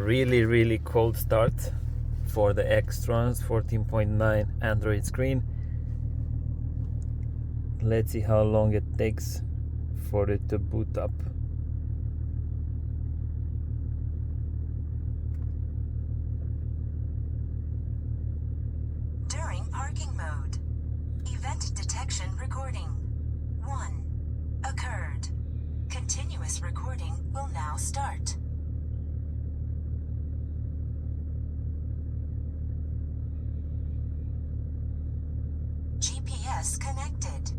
really cold start for the XTRONS 14.9 Android screen. Let's see how long it takes for it to boot up. During parking mode, event detection recording 1 occurred. Continuous recording will now start. GPS connected.